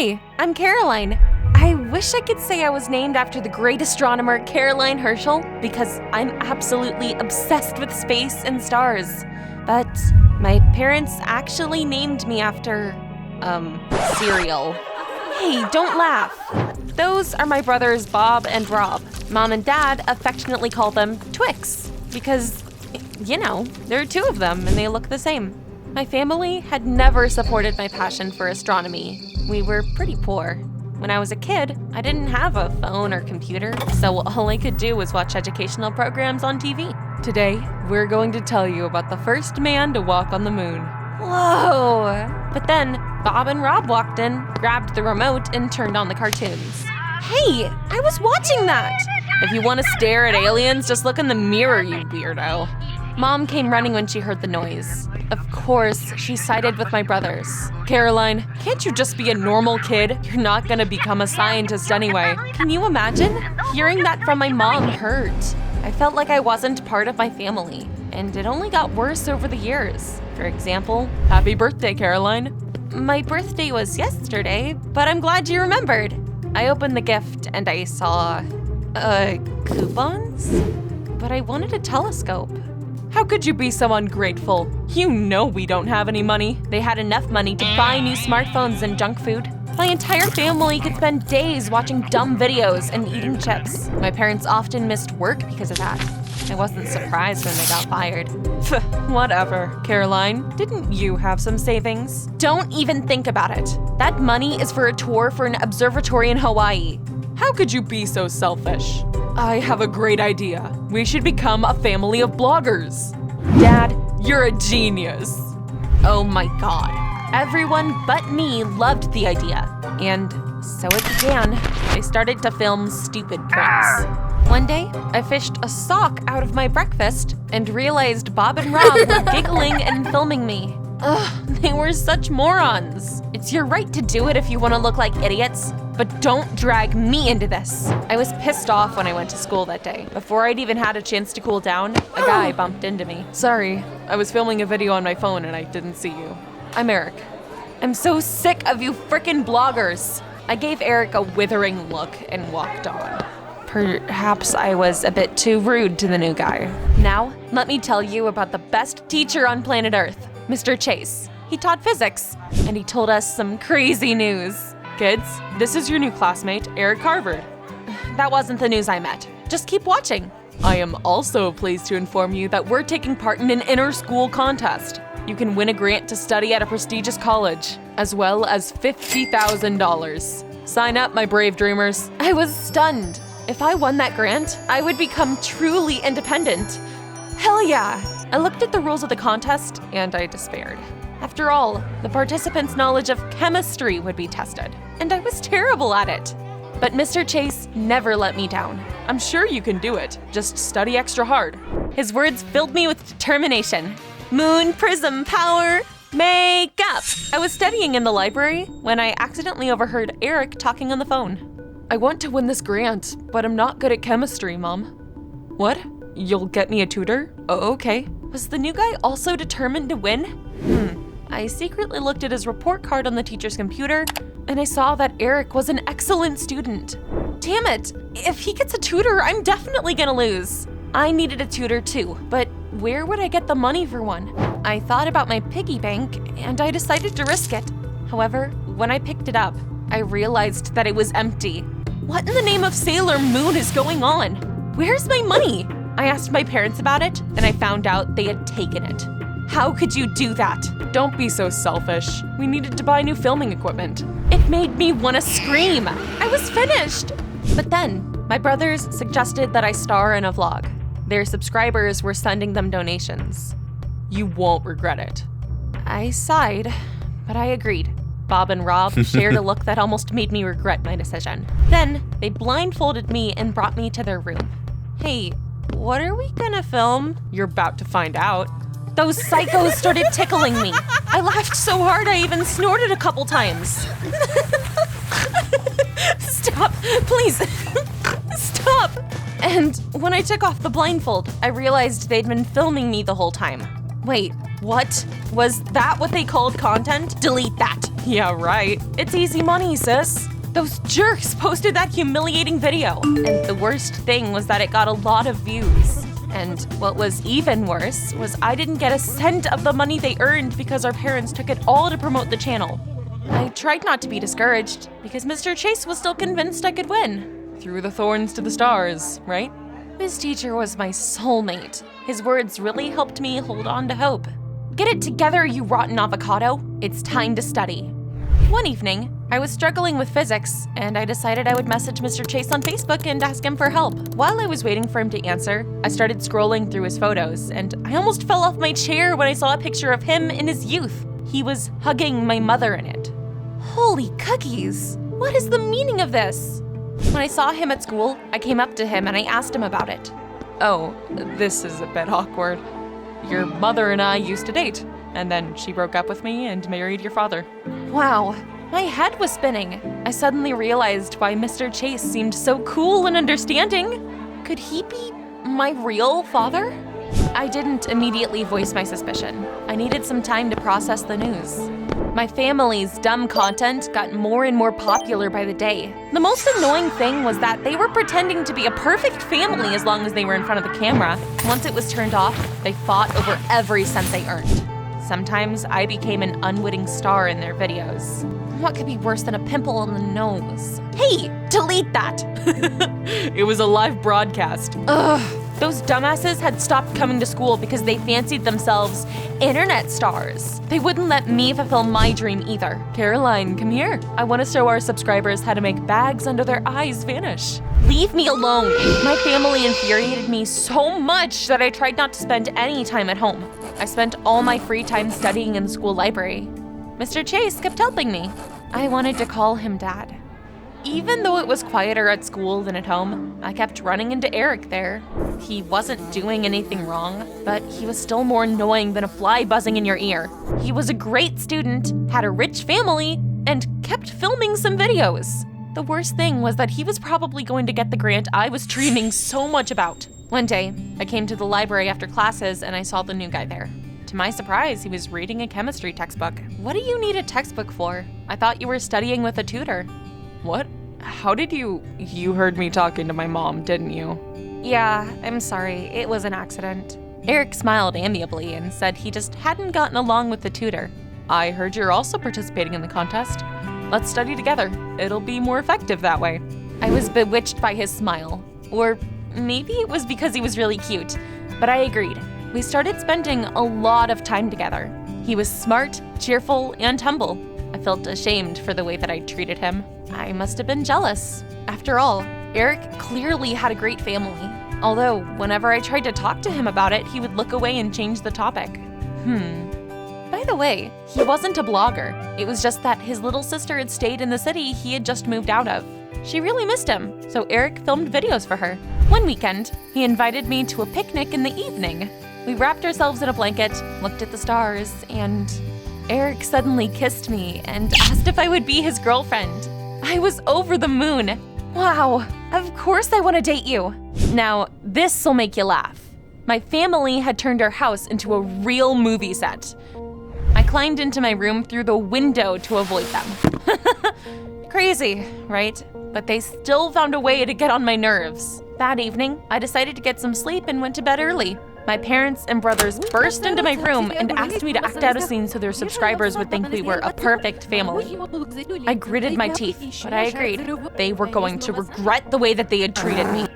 Hi, I'm Caroline. I wish I could say I was named after the great astronomer Caroline Herschel because I'm absolutely obsessed with space and stars. But my parents actually named me after, cereal. Hey, don't laugh. Those are my brothers Bob and Rob. Mom and Dad affectionately call them Twix because, there are two of them and they look the same. My family had never supported my passion for astronomy. We were pretty poor. When I was a kid, I didn't have a phone or computer, so all I could do was watch educational programs on TV. Today, we're going to tell you about the first man to walk on the moon. Whoa! But then, Bob and Rob walked in, grabbed the remote, and turned on the cartoons. Hey, I was watching that! If you want to stare at aliens, just look in the mirror, you weirdo. Mom came running when she heard the noise. Of course, she sided with my brothers. Caroline, can't you just be a normal kid? You're not gonna become a scientist anyway. Can you imagine? Hearing that from my mom hurt. I felt like I wasn't part of my family, and it only got worse over the years. For example, happy birthday, Caroline. My birthday was yesterday, but I'm glad you remembered. I opened the gift and I saw, coupons? But I wanted a telescope. How could you be so ungrateful? You know we don't have any money. They had enough money to buy new smartphones and junk food. My entire family could spend days watching dumb videos and eating chips. My parents often missed work because of that. I wasn't surprised when they got fired. Whatever. Caroline, didn't you have some savings? Don't even think about it. That money is for a tour for an observatory in Hawaii. How could you be so selfish? I have a great idea. We should become a family of bloggers. Dad, you're a genius. Oh my God. Everyone but me loved the idea. And so it began. I started to film stupid pranks. One day, I fished a sock out of my breakfast and realized Bob and Rob were giggling and filming me. Ugh, they were such morons. It's your right to do it if you want to look like idiots, but don't drag me into this. I was pissed off when I went to school that day. Before I'd even had a chance to cool down, a guy bumped into me. Sorry, I was filming a video on my phone and I didn't see you. I'm Eric. I'm so sick of you frickin' bloggers. I gave Eric a withering look and walked on. Perhaps I was a bit too rude to the new guy. Now, let me tell you about the best teacher on planet Earth, Mr. Chase. He taught physics, and he told us some crazy news. Kids, this is your new classmate, Eric Harvard. That wasn't the news I meant. Just keep watching. I am also pleased to inform you that we're taking part in an inter-school contest. You can win a grant to study at a prestigious college, as well as $50,000. Sign up, my brave dreamers. I was stunned. If I won that grant, I would become truly independent. Hell yeah! I looked at the rules of the contest and I despaired. After all, the participants' knowledge of chemistry would be tested, and I was terrible at it. But Mr. Chase never let me down. I'm sure you can do it. Just study extra hard. His words filled me with determination. Moon prism power, make up! I was studying in the library when I accidentally overheard Eric talking on the phone. I want to win this grant, but I'm not good at chemistry, Mom. What? You'll get me a tutor? Oh, okay. Was the new guy also determined to win? I secretly looked at his report card on the teacher's computer, and I saw that Eric was an excellent student. Damn it! If he gets a tutor, I'm definitely gonna lose. I needed a tutor too, but where would I get the money for one? I thought about my piggy bank, and I decided to risk it. However, when I picked it up, I realized that it was empty. What in the name of Sailor Moon is going on? Where's my money? I asked my parents about it, and I found out they had taken it. How could you do that? Don't be so selfish. We needed to buy new filming equipment. It made me want to scream. I was finished. But then, my brothers suggested that I star in a vlog. Their subscribers were sending them donations. You won't regret it. I sighed, but I agreed. Bob and Rob shared a look that almost made me regret my decision. Then, they blindfolded me and brought me to their room. Hey, what are we gonna film? You're about to find out. Those psychos started tickling me. I laughed so hard I even snorted a couple times. Stop, please. Stop. And when I took off the blindfold, I realized they'd been filming me the whole time. Wait, What? Was that what they called content? Delete that. Yeah, right. It's easy money, sis. Those jerks posted that humiliating video. And the worst thing was that it got a lot of views. And what was even worse was I didn't get a cent of the money they earned because our parents took it all to promote the channel. I tried not to be discouraged because Mr. Chase was still convinced I could win. Through the thorns to the stars, right? His teacher was my soulmate. His words really helped me hold on to hope. Get it together, you rotten avocado. It's time to study. One evening, I was struggling with physics, and I decided I would message Mr. Chase on Facebook and ask him for help. While I was waiting for him to answer, I started scrolling through his photos, and I almost fell off my chair when I saw a picture of him in his youth. He was hugging my mother in it. Holy cookies! What is the meaning of this? When I saw him at school, I came up to him and I asked him about it. Oh, this is a bit awkward. Your mother and I used to date, and then she broke up with me and married your father. Wow, my head was spinning. I suddenly realized why Mr. Chase seemed so cool and understanding. Could he be my real father? I didn't immediately voice my suspicion. I needed some time to process the news. My family's dumb content got more and more popular by the day. The most annoying thing was that they were pretending to be a perfect family as long as they were in front of the camera. Once it was turned off, they fought over every cent they earned. Sometimes I became an unwitting star in their videos. What could be worse than a pimple on the nose? Hey, delete that! It was a live broadcast. Ugh. Those dumbasses had stopped coming to school because they fancied themselves internet stars. They wouldn't let me fulfill my dream either. Caroline, come here. I want to show our subscribers how to make bags under their eyes vanish. Leave me alone. My family infuriated me so much that I tried not to spend any time at home. I spent all my free time studying in the school library. Mr. Chase kept helping me. I wanted to call him Dad. Even though it was quieter at school than at home, I kept running into Eric there. He wasn't doing anything wrong, but he was still more annoying than a fly buzzing in your ear. He was a great student, had a rich family, and kept filming some videos. The worst thing was that he was probably going to get the grant I was dreaming so much about. One day, I came to the library after classes and I saw the new guy there. To my surprise, he was reading a chemistry textbook. What do you need a textbook for? I thought you were studying with a tutor. What? How did you heard me talking to my mom, didn't you? Yeah, I'm sorry. It was an accident. Eric smiled amiably and said he just hadn't gotten along with the tutor. I heard you're also participating in the contest. Let's study together. It'll be more effective that way. I was bewitched by his smile. Or maybe it was because he was really cute, but I agreed. We started spending a lot of time together. He was smart, cheerful, and humble. I felt ashamed for the way that I treated him. I must have been jealous. After all, Eric clearly had a great family. Although, whenever I tried to talk to him about it, he would look away and change the topic. By the way, he wasn't a blogger. It was just that his little sister had stayed in the city he had just moved out of. She really missed him, so Eric filmed videos for her. One weekend, he invited me to a picnic in the evening. We wrapped ourselves in a blanket, looked at the stars, and Eric suddenly kissed me and asked if I would be his girlfriend. I was over the moon. Wow, of course I want to date you. Now, this'll make you laugh. My family had turned our house into a real movie set. I climbed into my room through the window to avoid them. Crazy, right? But they still found a way to get on my nerves. That evening, I decided to get some sleep and went to bed early. My parents and brothers burst into my room and asked me to act out a scene so their subscribers would think we were a perfect family. I gritted my teeth, but I agreed. They were going to regret the way that they had treated me.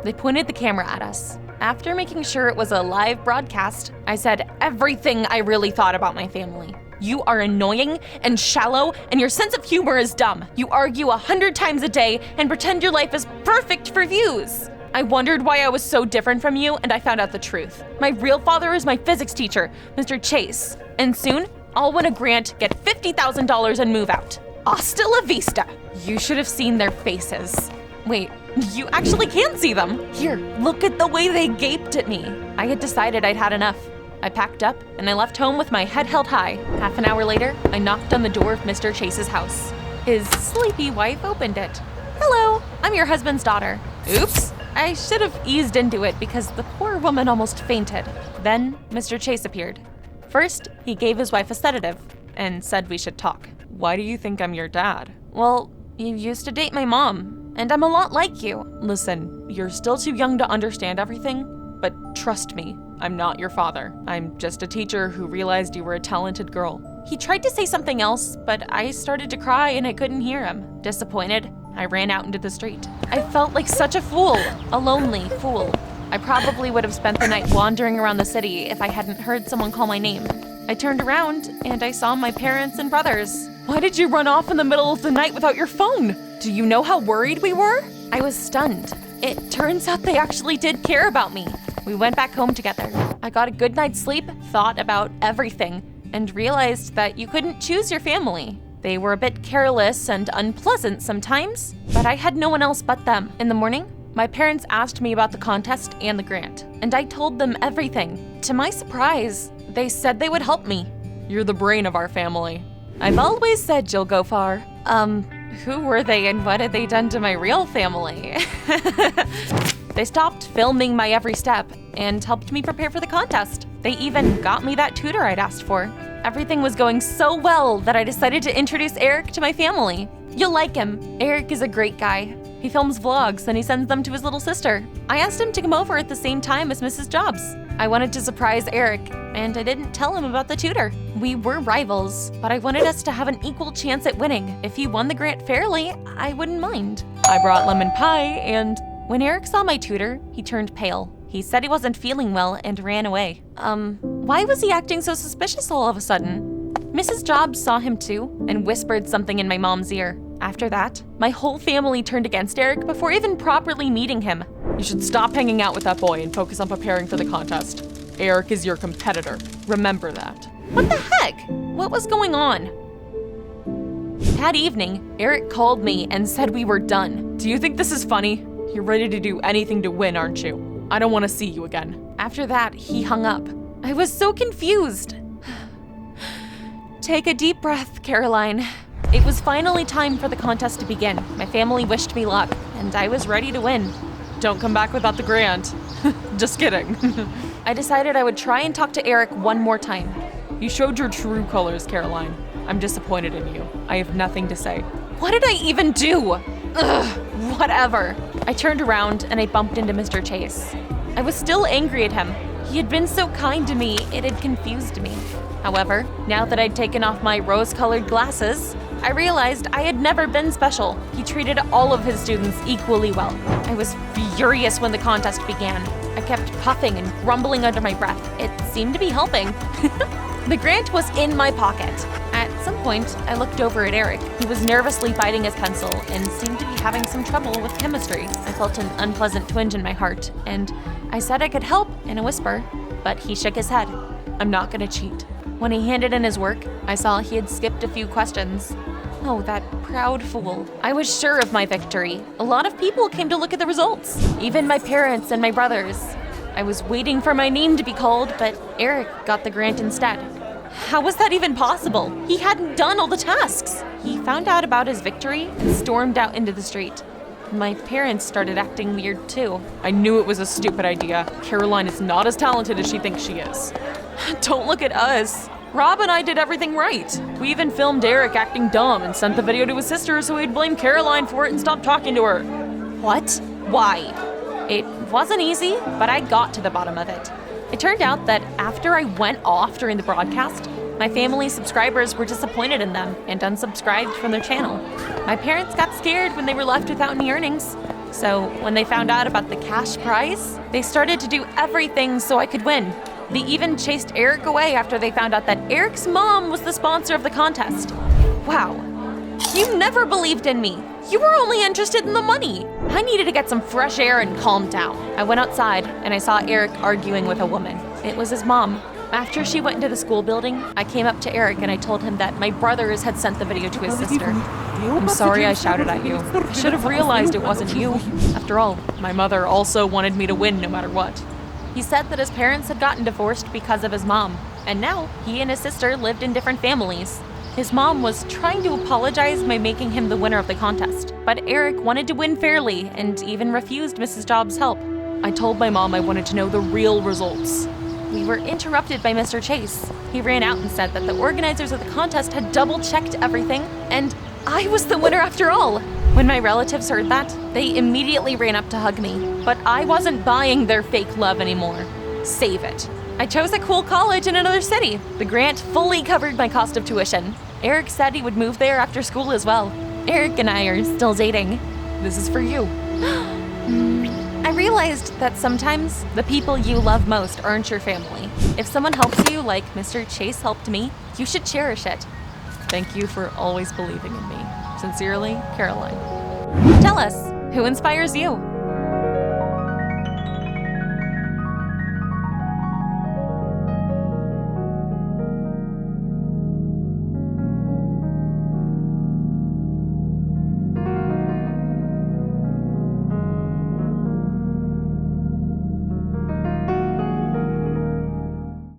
They pointed the camera at us. After making sure it was a live broadcast, I said everything I really thought about my family. You are annoying and shallow, and your sense of humor is dumb. You argue 100 times a day and pretend your life is perfect for views. I wondered why I was so different from you, and I found out the truth. My real father is my physics teacher, Mr. Chase. And soon, I'll win a grant, get $50,000 and move out. Hasta la vista. You should have seen their faces. Wait, you actually can see them. Here, look at the way they gaped at me. I had decided I'd had enough. I packed up and I left home with my head held high. Half an hour later, I knocked on the door of Mr. Chase's house. His sleepy wife opened it. Hello, I'm your husband's daughter. Oops. I should have eased into it because the poor woman almost fainted. Then Mr. Chase appeared. First, he gave his wife a sedative and said we should talk. Why do you think I'm your dad? Well, you used to date my mom, and I'm a lot like you. Listen, you're still too young to understand everything, but trust me, I'm not your father. I'm just a teacher who realized you were a talented girl. He tried to say something else, but I started to cry and I couldn't hear him. Disappointed, I ran out into the street. I felt like such a fool, a lonely fool. I probably would have spent the night wandering around the city if I hadn't heard someone call my name. I turned around and I saw my parents and brothers. Why did you run off in the middle of the night without your phone? Do you know how worried we were? I was stunned. It turns out they actually did care about me. We went back home together. I got a good night's sleep, thought about everything, and realized that you couldn't choose your family. They were a bit careless and unpleasant sometimes, but I had no one else but them. In the morning, my parents asked me about the contest and the grant, and I told them everything. To my surprise, they said they would help me. You're the brain of our family. I've always said you'll go far. Who were they and what had they done to my real family? They stopped filming my every step and helped me prepare for the contest. They even got me that tutor I'd asked for. Everything was going so well that I decided to introduce Eric to my family. You'll like him. Eric is a great guy. He films vlogs and he sends them to his little sister. I asked him to come over at the same time as Mrs. Jobs. I wanted to surprise Eric, and I didn't tell him about the tutor. We were rivals, but I wanted us to have an equal chance at winning. If he won the grant fairly, I wouldn't mind. I brought lemon pie, and when Eric saw my tutor, he turned pale. He said he wasn't feeling well and ran away. Why was he acting so suspicious all of a sudden? Mrs. Jobs saw him too and whispered something in my mom's ear. After that, my whole family turned against Eric before even properly meeting him. You should stop hanging out with that boy and focus on preparing for the contest. Eric is your competitor. Remember that. What the heck? What was going on? That evening, Eric called me and said we were done. Do you think this is funny? You're ready to do anything to win, aren't you? I don't want to see you again. After that, he hung up. I was so confused. Take a deep breath, Caroline. It was finally time for the contest to begin. My family wished me luck, and I was ready to win. Don't come back without the grant. Just kidding. I decided I would try and talk to Eric one more time. You showed your true colors, Caroline. I'm disappointed in you. I have nothing to say. What did I even do? Ugh, whatever. I turned around and I bumped into Mr. Chase. I was still angry at him. He had been so kind to me, it had confused me. However, now that I'd taken off my rose-colored glasses, I realized I had never been special. He treated all of his students equally well. I was furious when the contest began. I kept puffing and grumbling under my breath. It seemed to be helping. The grant was in my pocket. At some point, I looked over at Eric, who was nervously biting his pencil and seemed to be having some trouble with chemistry. I felt an unpleasant twinge in my heart, and I said I could help in a whisper, but he shook his head. I'm not gonna cheat. When he handed in his work, I saw he had skipped a few questions. Oh, that proud fool. I was sure of my victory. A lot of people came to look at the results, even my parents and my brothers. I was waiting for my name to be called, but Eric got the grant instead. How was that even possible? He hadn't done all the tasks. He found out about his victory and stormed out into the street. My parents started acting weird too. I knew it was a stupid idea. Caroline is not as talented as she thinks she is. Don't look at us. Rob and I did everything right. We even filmed Eric acting dumb and sent the video to his sister so he'd blame Caroline for it and stop talking to her. What? Why? It wasn't easy, but I got to the bottom of it. It turned out that after I went off during the broadcast, my family's subscribers were disappointed in them and unsubscribed from their channel. My parents got scared when they were left without any earnings. So when they found out about the cash prize, they started to do everything so I could win. They even chased Eric away after they found out that Eric's mom was the sponsor of the contest. Wow. You never believed in me. You were only interested in the money. I needed to get some fresh air and calm down. I went outside and I saw Eric arguing with a woman. It was his mom. After she went into the school building, I came up to Eric and I told him that my brothers had sent the video to his sister. I'm sorry I shouted at you. I should have realized it wasn't you. After all, my mother also wanted me to win no matter what. He said that his parents had gotten divorced because of his mom, and now he and his sister lived in different families. His mom was trying to apologize by making him the winner of the contest, but Eric wanted to win fairly and even refused Mrs. Jobs' help. I told my mom I wanted to know the real results. we were interrupted by Mr. Chase. He ran out and said that the organizers of the contest had double-checked everything, and I was the winner after all. When my relatives heard that, they immediately ran up to hug me. But I wasn't buying their fake love anymore. Save it. I chose a cool college in another city. The grant fully covered my cost of tuition. Eric said he would move there after school as well. Eric and I are still dating. This is for you. I realized that sometimes the people you love most aren't your family. If someone helps you like Mr. Chase helped me, you should cherish it. Thank you for always believing in me. Sincerely, Caroline. Tell us, who inspires you?